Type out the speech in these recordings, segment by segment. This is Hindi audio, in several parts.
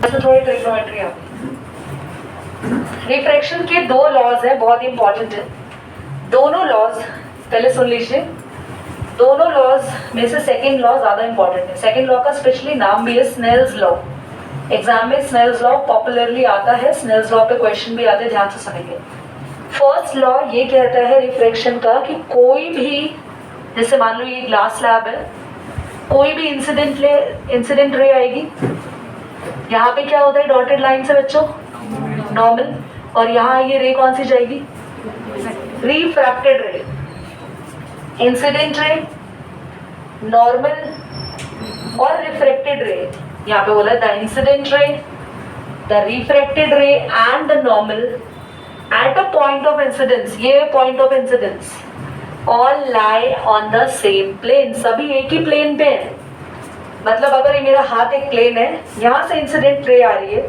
इसमें थोड़ी ट्रिग्नोमेट्री आ गई। रिफ्रैक्शन के दो लॉज है, बहुत ही इंपॉर्टेंट है दोनों लॉज, पहले सुन लीजिए। दोनों लॉज में से सेकंड लॉ ज्यादा इंपॉर्टेंट है। सेकंड लॉ का स्पेशली नाम भी है स्नेल्स लॉ। एग्जाम में स्नेल्स लॉ पॉपुलरली आता है, स्नेल्स लॉ पे क्वेश्चन भी आते हैं, ध्यान से सुनेंगे। फर्स्ट लॉ ये कहता है रिफ्रैक्शन का कि कोई भी, जैसे मान लो ये ग्लास स्लैब है, कोई भी इंसिडेंट रे आएगी, यहाँ पे क्या होता है डॉटेड लाइन से बच्चों, नॉर्मल, और यहाँ ये रे कौन सी जाएगी, रिफ्रैक्टेड रे। इंसिडेंट रे, नॉर्मल और रिफ्रैक्टेड रे। यहाँ पे बोला the incident ray, the refracted ray and the normal at a point of incidence, ये point of incidence, all lie on the same plane, सभी एक ही प्लेन पे है। मतलब अगर ये मेरा हाथ एक प्लेन है, यहाँ से इंसिडेंट रे आ रही है,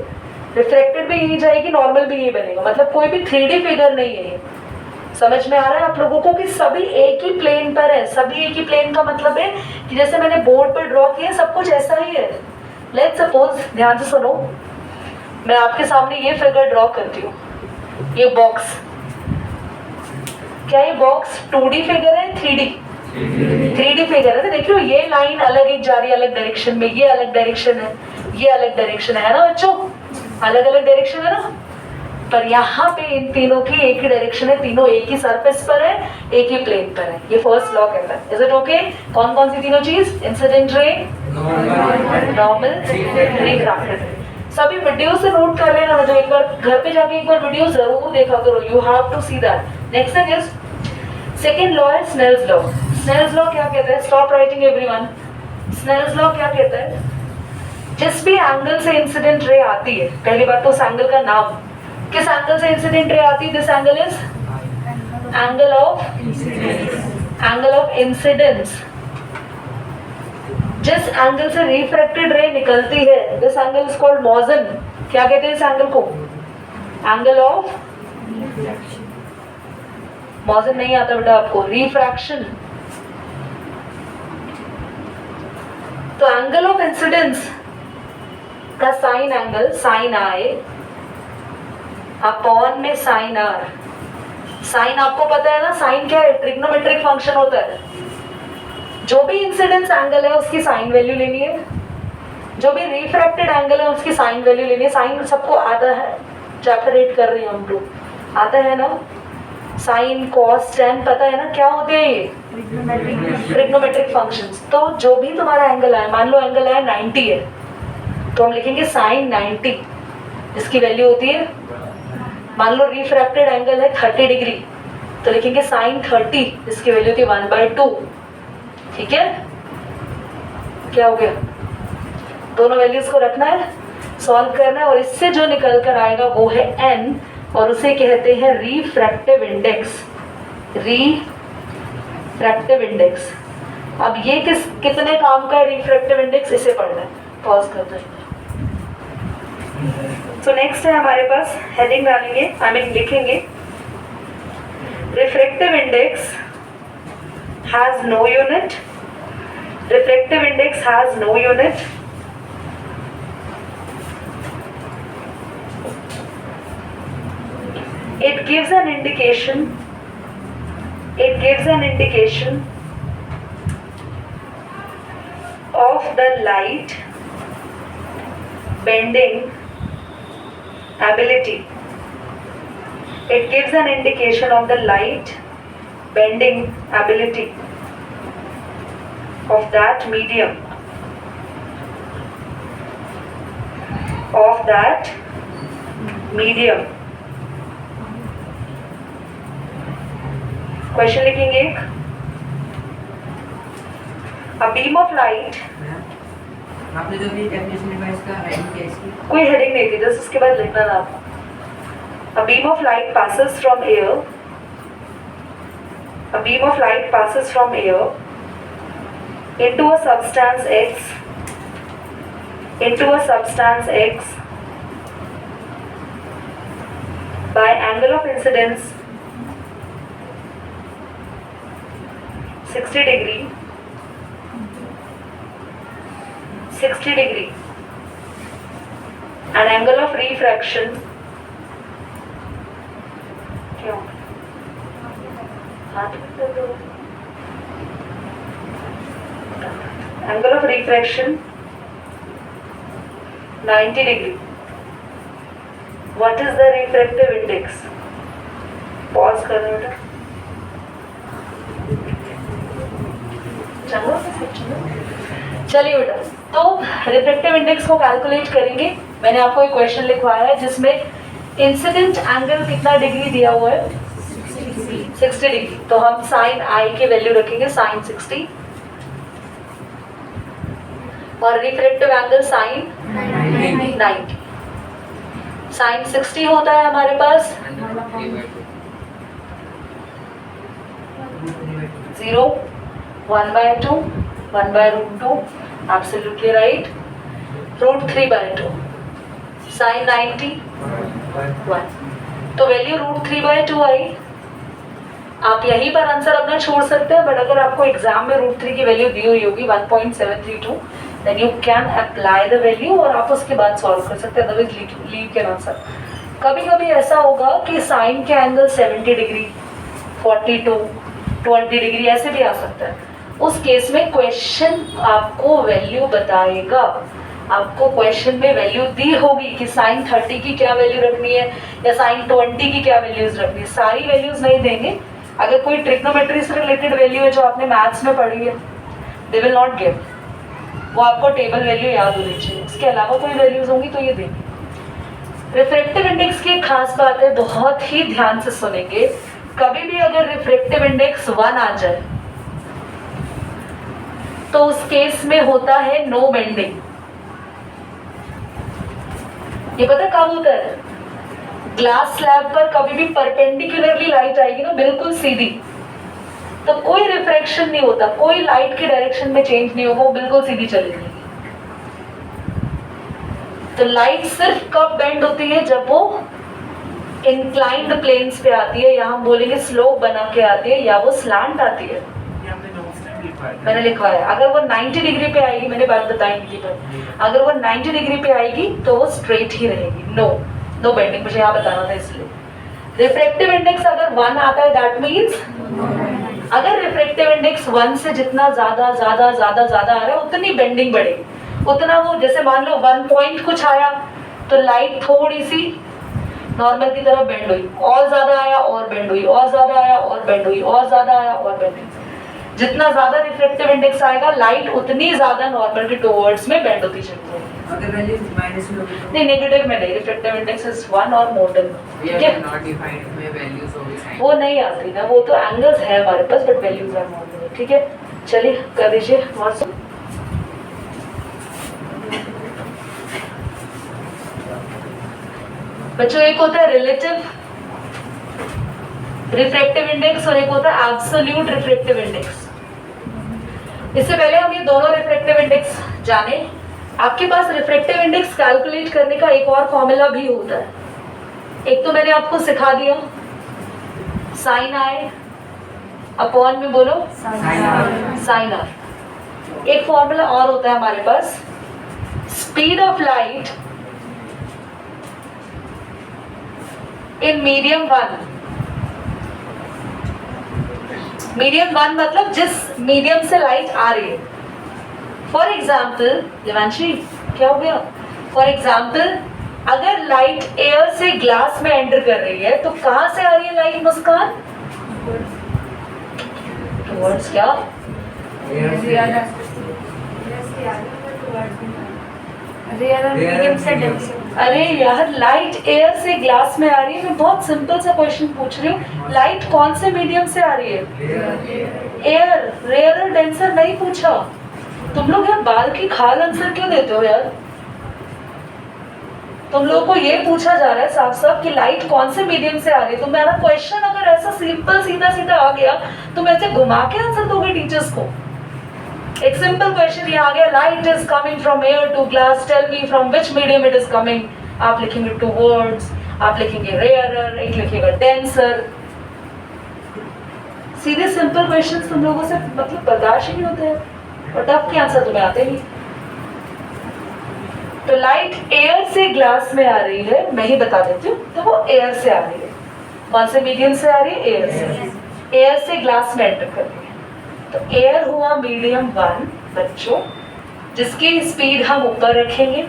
रिफ्लेक्टेड भी यही जाएगी, नॉर्मल भी यही बनेगा, मतलब कोई भी 3D फिगर नहीं है। समझ में आ रहा है आप लोगों को कि सभी एक ही प्लेन पर है। सभी एक ही प्लेन का मतलब है कि जैसे मैंने बोर्ड पर ड्रॉ किया सब कुछ ऐसा ही है। लेट्स सपोज, ध्यान से सुनो, मैं आपके सामने ये फिगर ड्रॉ करती हूँ, ये बॉक्स, क्या ये बॉक्स 2D फिगर है 3D फिगर है ना। देखियो ये लाइन अलग एक जा रही है अलग डायरेक्शन में, ये अलग डायरेक्शन है, ये अलग डायरेक्शन है ना बच्चों, अलग अलग डायरेक्शन है ना। पर यहाँ पे इन तीनों की एक ही डायरेक्शन है, तीनों एक ही सरफेस पर है, एक ही प्लेन पर है। ये फर्स्ट लॉ कहता है। Is it okay? कौन कौन सी तीनों चीज, इंसिडेंट रे, नॉर्मल, रिफ्रैक्टेड। सभी वीडियो से नोट कर लेना, मतलब एक बार घर पे जाके एक बार वीडियो जरूर देखा करो, you have to see that. Next thing is second law है स्नेल्स लॉ। स्नेल्स लॉ क्या कहता है, stop writing everyone. Snell's law क्या कहता है, जिस भी एंगल से इंसिडेंट रे आती है, पहली बात तो उस एंगल का नाम, किस एंगल से इंसिडेंट रे आती है, this angle is angle of incidence. जिस एंगल से रिफ्रैक्टेड रे निकलती है, दिस एंगल इज कॉल्ड मॉजन। क्या कहते हैं इस एंगल को, एंगल ऑफ, मॉजन नहीं आता बेटा आपको, रिफ्रैक्शन। तो एंगल ऑफ इंसिडेंस का साइन एंगल साइन आई अपॉन में साइन आर। साइन आपको पता है ना, साइन क्या है, ट्रिग्नोमेट्रिक फंक्शन होता है। जो भी इंसिडेंस एंगल है उसकी साइन वैल्यू लेनी है, जो भी रिफ्रैक्टेड एंगल है उसकी साइन वैल्यू लेनी है। साइन सबको आता है, चैप्टर 8 कर रही हूँ हम लोग, आता है ना, साइन कॉस टेन पता है ना क्या होते हैं ये, ट्रिग्नोमेट्रिक फंक्शंस। तो जो भी तुम्हारा एंगल आए, मान लो एंगल आया 90 है, तो हम लिखेंगे साइन 90, इसकी वैल्यू होती है, मान लो रिफ्रैक्टेड एंगल है 30 डिग्री, तो लिखेंगे साइन 30, इसकी वैल्यू थी 1/2। ठीक है, क्या हो गया, दोनों वैल्यूज को रखना है, सॉल्व करना है, और इससे जो निकल कर आएगा वो है n, और उसे कहते हैं रिफ्रैक्टिव इंडेक्स। Refractive index. अब ये कितने काम का है रिफ्रैक्टिव इंडेक्स, इसे पढ़ना है, पॉज कर दो। तो नेक्स्ट है हमारे पास, हेडिंग डालेंगे, आई मीन लिखेंगे, refractive index has no unit. Refractive index has no unit. It gives an indication of the light bending ability. It gives an indication of the light bending ability of that medium. Question लिखेंगे एक, अ बीम ऑफ लाइट, आपने जो भी डेफिनेशन लिखा इसका हेडिंग क्या है इसकी? कोई हेडिंग नहीं थी, जस्ट उसके बाद लिखना था आपको। A beam of light passes from air, a beam of light passes from air into a substance X by angle of incidence 60 degree, and angle of refraction क्या हाथ में दर्द हो रहा है? Angle of refraction 90 degree. What is the refractive index? Pause कर रहे बेटा. चलिए बेटा, तो रिफ्रैक्टिव इंडेक्स को कैलकुलेट करेंगे. मैंने आपको एक क्वेश्चन लिखवाया है जिसमें इंसिडेंट एंगल कितना डिग्री दिया हुआ है 60 डिग्री. तो हम साइन आई की वैल्यू रखेंगे साइन 60 और रिफ्रैक्टिव एंगल साइन 90. साइन 60 होता है हमारे पास 0, 1/2, 1/√2, absolutely right. √3/2. साइन 90 1. तो वैल्यू √3/2 आई. आप यहीं पर आंसर अपना छोड़ सकते हैं, बट अगर आपको एग्जाम में √3 की वैल्यू दी हुई होगी 1.732, then you can apply the value और आप उसके बाद सॉल्व कर सकते हैं. Otherwise leave can answer. कभी कभी ऐसा होगा कि साइन के एंगल 70 डिग्री 42 20 डिग्री ऐसे भी आ सकता है. उस केस में क्वेश्चन आपको वैल्यू बताएगा. आपको क्वेश्चन में वैल्यू दी होगी कि साइन 30 की क्या वैल्यू रखनी है या साइन 20 की क्या वैल्यूज रखनी है. सारी वैल्यूज नहीं देंगे. अगर कोई ट्रिग्नोमेट्री से रिलेटेड वैल्यू है जो आपने मैथ्स में पढ़ी है, दे विल नॉट गिव. वो आपको टेबल वैल्यू याद होनी चाहिए. इसके अलावा कोई वैल्यूज होंगी तो ये देंगे. रिफ्रैक्टिव इंडेक्स की एक खास बात है, बहुत ही ध्यान से सुनेंगे. कभी भी अगर रिफ्रैक्टिव इंडेक्स 1 आ जाए तो उस केस में होता है नो बेंडिंग. ये पता कब होता है? ग्लास स्लैब पर कभी भी परपेंडिकुलरली लाइट आएगी ना, बिल्कुल सीधी, तो कोई रिफ्रैक्शन नहीं होता, कोई लाइट की डायरेक्शन में चेंज नहीं होगा, वो बिल्कुल सीधी चली जाएगी. तो लाइट सिर्फ कब बेंड होती है? जब वो इंक्लाइंड प्लेन्स पे आती है, या हम बोलेंगे स्लोप बना के आती है, या वो स्लैंट आती है. मैंने लिखवाया अगर वो 90 डिग्री पे आएगी, मैंने बात बताई थी, पर अगर वो 90 डिग्री पे आएगी तो वो स्ट्रेट ही रहेगी. No bending. मुझे यहाँ बताना था इसलिए. रिफ्रैक्टिव इंडेक्स अगर 1 आता है, दैट मीन्स अगर रिफ्रैक्टिव इंडेक्स 1 से जितना ज्यादा ज्यादा ज्यादा ज्यादा आ रहा है उतनी बेंडिंग बढ़ेगी. उतना वो, जैसे मान लो 1 पॉइंट कुछ आया तो लाइट थोड़ी सी नॉर्मल की तरफ बेंड हुई, और ज्यादा आया और बेंड हुई, और ज्यादा आया और बेंड हुई, और ज्यादा आया और बेंड हुई. जितना ज्यादा रिफ्रैक्टिव इंडेक्स आएगा लाइट उतनी ज्यादा नॉर्मल के टुवर्ड्स में बेंड होती चलती है. अगर वैल्यू माइनस में होगी तो नहीं, नेगेटिव में नहीं. रिफ्रैक्टिव इंडेक्स इज 1 और मोर देन. ठीक है, नॉट डिफाइंड में वैल्यूज होगी साइन. वो नहीं आती ना, वो तो एंगल्स है हमारे पास, but values are more than. ठीक है, चलिए कर दीजिए. बच्चों, एक होता है रिलेटिव रिफ्रैक्टिव इंडेक्स और एक होता है एब्सोल्यूट रिफ्रैक्टिव इंडेक्स. इससे पहले हम ये दोनों रिफ्रैक्टिव इंडेक्स जाने. आपके पास रिफ्रैक्टिव इंडेक्स कैलकुलेट करने का एक और फॉर्मूला भी होता है. एक तो मैंने आपको सिखा दिया, साइन आई अपॉन में बोलो साइन आर. एक फॉर्मूला और होता है हमारे पास, speed of light in medium 1. Medium 1 मतलब जिस मीडियम से लाइट आ रही है. फॉर एग्जाम्पल, देवांशी क्या हो गया? फॉर एग्जाम्पल, अगर लाइट एयर से ग्लास में एंटर कर रही है तो कहां से आ रही है लाइट? मुस्कान, टुवर्ड्स क्या? अरे यार, लाइट एयर से ग्लास में आ रही है. मैं बहुत सिंपल सा क्वेश्चन पूछ रही हूँ, लाइट कौन से मीडियम से आ रही है? एयर. रेयर डेंसर नहीं पूछा. तुम लोग यार बाल की खाल आंसर क्यों देते हो यार? तुम लोगों को ये पूछा जा रहा है साफ साफ कि लाइट कौन से मीडियम से आ रही है. तो मेरा क्वेश्चन अगर ऐसा सिंपल सीधा सीधा आ गया, तुम ऐसे घुमा के आंसर दोगे टीचर्स को? एक सिंपल क्वेश्चन ये आ गया, light is coming from air to glass, tell me from which medium it is coming. आप लिखेंगे टुवर्ड्स, आप लिखेंगे रेयरर, एक लिखेगा डेंसर. सीधे सिंपल क्वेश्चंस तुम लोगों से मतलब बर्दाश्त ही नहीं होते हैं, और टफ के आंसर तुम्हें आते नहीं. तो लाइट एयर से ग्लास में आ रही है, मैं ही बता देती हूँ, तो वो एयर से आ रही है। कौन से मीडियम से आ रही है? एयर से। एयर से ग्लास में एंटर कर रही है। तो एयर हुआ मीडियम 1 बच्चों, जिसकी स्पीड हम ऊपर रखेंगे,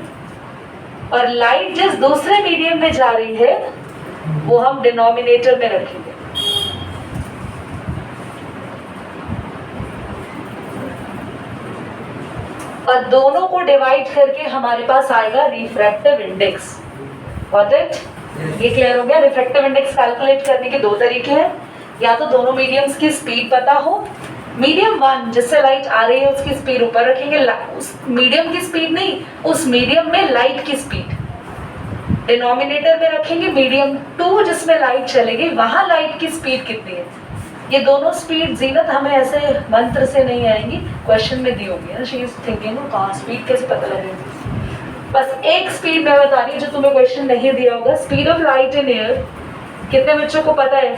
और लाइट जिस दूसरे मीडियम में जा रही है वो हम डिनोमिनेटर में रखेंगे। और दोनों को डिवाइड करके हमारे पास आएगा रिफ्रैक्टिव इंडेक्स। Got it? ये क्लियर हो गया? रिफ्रैक्टिव इंडेक्स कैलकुलेट करने के दो तरीके हैं, या तो दोनों मीडियम्स की स्पीड पता हो, मीडियम 1 जिससे लाइट आ रही है उसकी स्पीड ऊपर रखेंगे, उस मीडियम की स्पीड नहीं, उस मीडियम में लाइट की स्पीड डिनोमिनेटर में रखेंगे। मीडियम 2 जिसमें लाइट चलेगी वहां लाइट की स्पीड कितनी है। ये दोनों स्पीड जीनत हमें ऐसे मंत्र से नहीं आएंगी, क्वेश्चन में दी होगी ना। शी इज थिंकिंग कहाँ स्पीड कैसे पता लगेगी। बस एक स्पीड मैं बता रही हूँ जो तुम्हें क्वेश्चन नहीं दिया होगा। Speed of light in air, कितने बच्चों को पता है?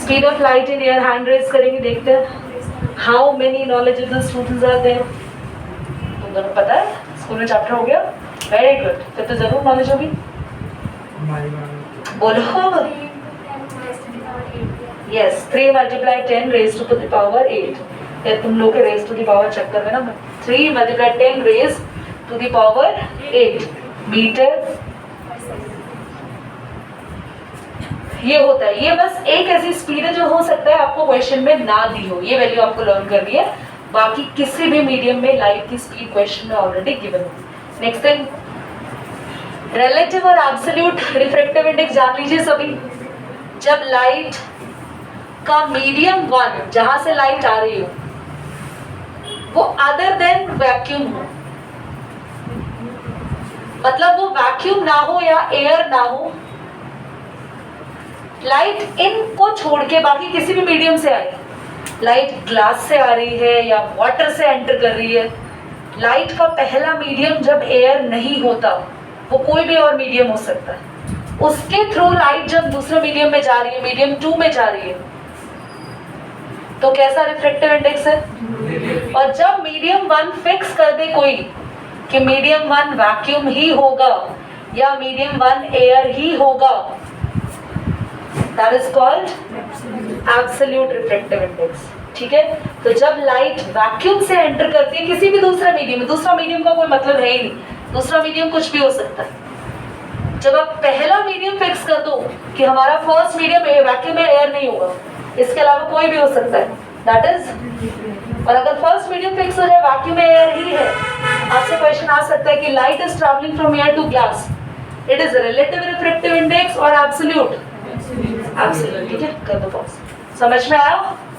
Speed of light in air, hand raise करेंगे, देखते हैं how many knowledgeable students are there. तुम दोनों पता है, स्कूल में चैप्टर हो गया, वेरी गुड, फिर तो जरूर नॉलेज होगी। बोलो। Yes, 3 × 10 raised to the power 8। या तुम लोग के रेज टू द पावर चक्कर में ना 3 × 10 raised to the power 8 metre ये होता है। ये बस एक ऐसी स्पीड है जो हो सकता है आपको क्वेश्चन में ना दी हो, ये वैल्यू आपको लर्न करनी है। बाकी किसी भी मीडियम में लाइट की स्पीड क्वेश्चन में ऑलरेडी गिवन है। नेक्स्ट थिंग, रिलेटिव और एब्सोल्यूट रिफ्रैक्टिव इंडेक्स जान लीजिए सभी। जब लाइट का मीडियम 1 जहां से लाइट आ रही हो वो अदर देन वैक्यूम हो, मतलब वो वैक्यूम ना हो या एयर ना हो, लाइट इनको छोड़ के बाकी किसी भी मीडियम से आए, लाइट ग्लास से आ रही है या वाटर से एंटर कर रही है, लाइट का पहला मीडियम जब एयर नहीं होता, वो कोई भी और मीडियम हो सकता है, उसके थ्रू लाइट जब दूसरे मीडियम में जा रही है, मीडियम 2 में जा रही है, तो कैसा रिफ्रैक्टिव इंडेक्स है? और जब मीडियम 1 फिक्स कर दे कोई कि मीडियम 1 वैक्यूम ही होगा या मीडियम 1 एयर ही होगा, that is called absolute refractive index. ठीक है, तो जब लाइट वैक्यूम से एंटर करती है किसी भी दूसरे मीडियम में, दूसरा मीडियम का कोई मतलब है ही नहीं, दूसरा मीडियम कुछ भी हो सकता है, जब आप पहला मीडियम फिक्स कर दो कि हमारा फर्स्ट मीडियम वैक्यूम में एयर नहीं होगा, इसके अलावा कोई भी हो सकता है, दैट इज। और अगर फर्स्ट मीडियम फिक्स हो जाए वैक्यूम में एयर ही है, आपसे क्वेश्चन आ सकता है कि light is travelling from air to glass, it is relative refractive index और एब्सोल्यूट? एब्सोल्यूट। ठीक है, कर दो पॉज। समझ में आया?